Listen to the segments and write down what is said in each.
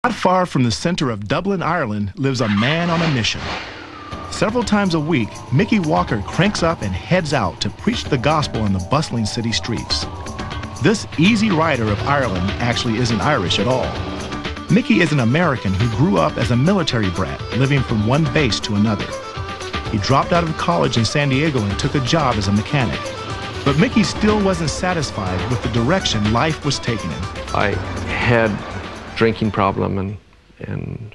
Not far from the center of Dublin, Ireland, lives a man on a mission. Several times a week, Mickey Walker cranks up and heads out to preach the gospel on the bustling city streets. This easy rider of Ireland actually isn't Irish at all. Mickey is an American who grew up as a military brat, living from one base to another. He dropped out of college in San Diego and took a job as a mechanic. But Mickey still wasn't satisfied with the direction life was taking him. I had a drinking problem and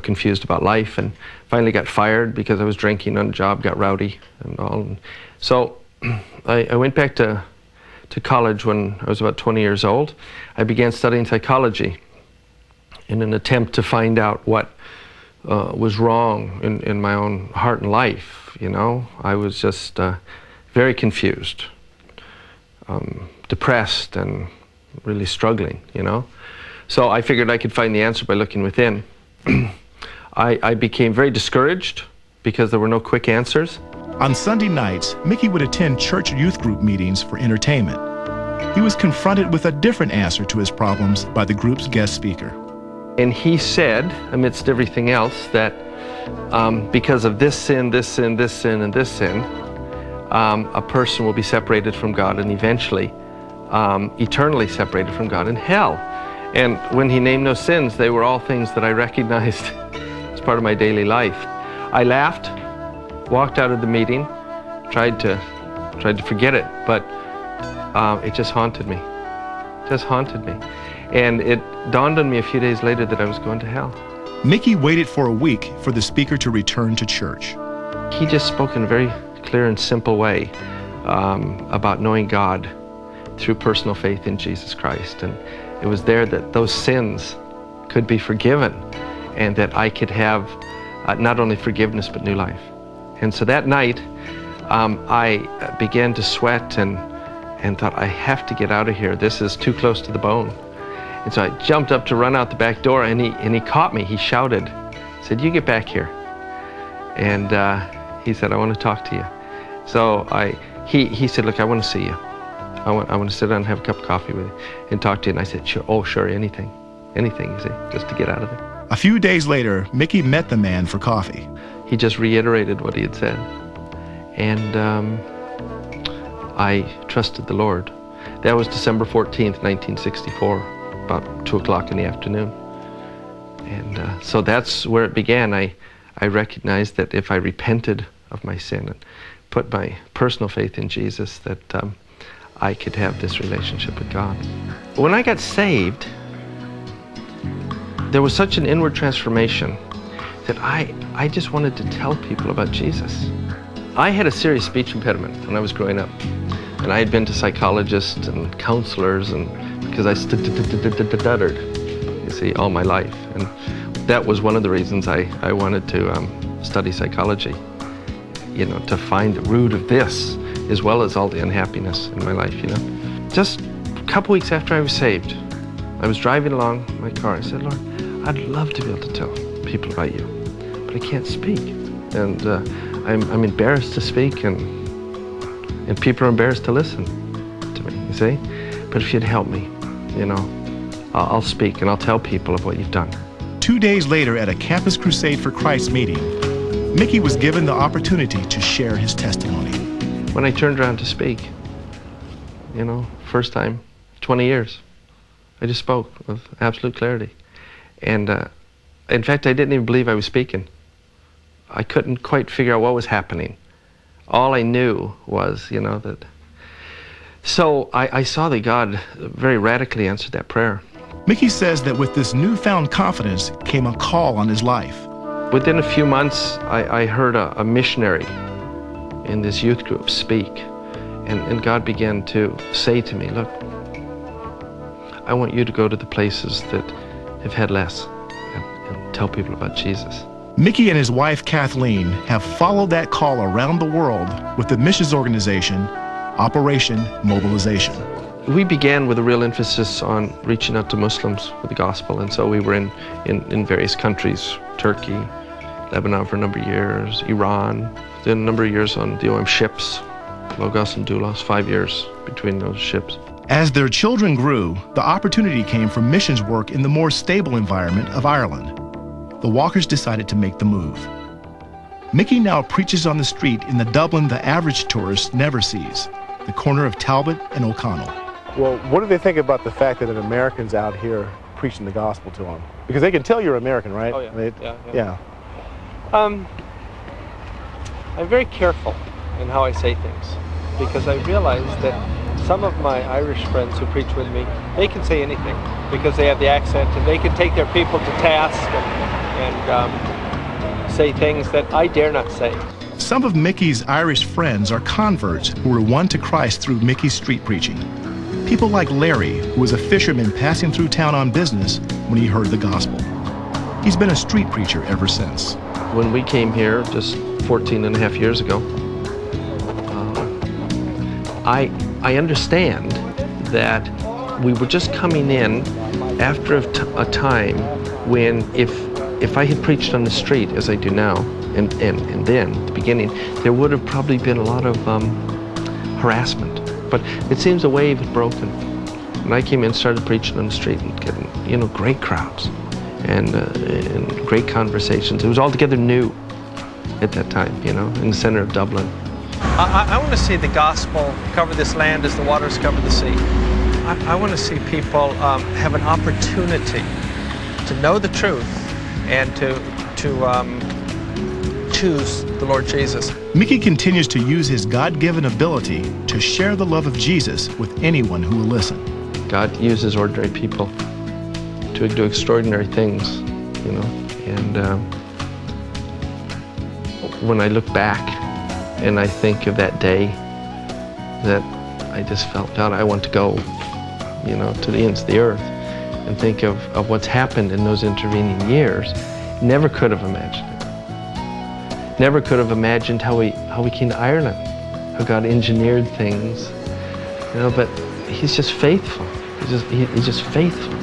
confused about life, and finally got fired because I was drinking on the job, got rowdy and all. And so I went back to college when I was about 20 years old. I began studying psychology in an attempt to find out what was wrong in my own heart and life, I was just very confused, depressed, and really struggling, So I figured I could find the answer by looking within. I became very discouraged because there were no quick answers. On Sunday nights, Mickey would attend church youth group meetings for entertainment. He was confronted with a different answer to his problems by the group's guest speaker. And he said, amidst everything else, that because of this sin, this sin, this sin, and this sin, a person will be separated from God and eventually eternally separated from God in hell. And when he named those sins, they were all things that I recognized as part of my daily life. I laughed, walked out of the meeting, tried to forget it, but it just haunted me. And it dawned on me a few days later that I was going to hell. Mickey waited for a week for the speaker to return to church. He just spoke in a very clear and simple way about knowing God through personal faith in Jesus Christ. And it was there that those sins could be forgiven and that I could have not only forgiveness but new life. And so that night I began to sweat and thought, I have to get out of here. This is too close to the bone. And so I jumped up to run out the back door, and he caught me. He shouted, said, "You get back here." And he said, "I want to talk to you." So he said, "Look, I want to see you. I want to sit down and have a cup of coffee with you and talk to you." And I said, "Sure, anything, you see, just to get out of there." A few days later, Mickey met the man for coffee. He just reiterated what he had said. And I trusted the Lord. That was December 14th, 1964, about 2 o'clock in the afternoon. And so that's where it began. I recognized that if I repented of my sin and put my personal faith in Jesus, that I could have this relationship with God. When I got saved, there was such an inward transformation that I just wanted to tell people about Jesus. I had a serious speech impediment when I was growing up. And I had been to psychologists and counselors, and because I stuttered, you see, all my life. And that was one of the reasons I wanted to study psychology, to find the root of this, as well as all the unhappiness in my life, Just a couple weeks after I was saved, I was driving along in my car. I said, "Lord, I'd love to be able to tell people about you, but I can't speak. And I'm embarrassed to speak, and people are embarrassed to listen to me, you see? But if you'd help me, I'll speak and I'll tell people of what you've done." 2 days later at a Campus Crusade for Christ meeting, Mickey was given the opportunity to share his testimony. When I turned around to speak, first time, 20 years, I just spoke with absolute clarity. And in fact, I didn't even believe I was speaking. I couldn't quite figure out what was happening. All I knew was, that. So I saw that God very radically answered that prayer. Mickey says that with this newfound confidence came a call on his life. Within a few months, I heard a missionary in this youth group speak, and God began to say to me, "Look, I want you to go to the places that have had less and tell people about Jesus." Mickey and his wife Kathleen have followed that call around the world with the missions organization Operation Mobilization. We began with a real emphasis on reaching out to Muslims with the gospel, and so we were in various countries, Turkey, Lebanon for a number of years, Iran, then a number of years on the OM ships, Logos and Doulos, 5 years between those ships. As their children grew, the opportunity came for missions work in the more stable environment of Ireland. The Walkers decided to make the move. Mickey now preaches on the street in the Dublin the average tourist never sees, the corner of Talbot and O'Connell. Well, what do they think about the fact that an American's out here preaching the gospel to them? Because they can tell you're American, right? Oh, yeah. Yeah. I'm very careful in how I say things, because I realize that some of my Irish friends who preach with me, they can say anything because they have the accent, and they can take their people to task and say things that I dare not say. Some of Mickey's Irish friends are converts who were won to Christ through Mickey's street preaching. People like Larry, who was a fisherman passing through town on business when he heard the gospel. He's been a street preacher ever since. When we came here just 14 and a half years ago, I understand that we were just coming in after a time when if I had preached on the street as I do now, and then at the beginning, there would have probably been a lot of harassment. But it seems a wave had broken. And I came in and started preaching on the street and getting, great crowds and great conversations. It was altogether new at that time, in the center of Dublin. I want to see the gospel cover this land as the waters cover the sea. I want to see people have an opportunity to know the truth and to choose the Lord Jesus. Mickey continues to use his God-given ability to share the love of Jesus with anyone who will listen. God uses ordinary people to do extraordinary things, and when I look back and I think of that day that I just felt, God, I want to go, to the ends of the earth and think of what's happened in those intervening years. Never could have imagined it. Never could have imagined how we came to Ireland, how God engineered things, but He's just faithful. He's just faithful.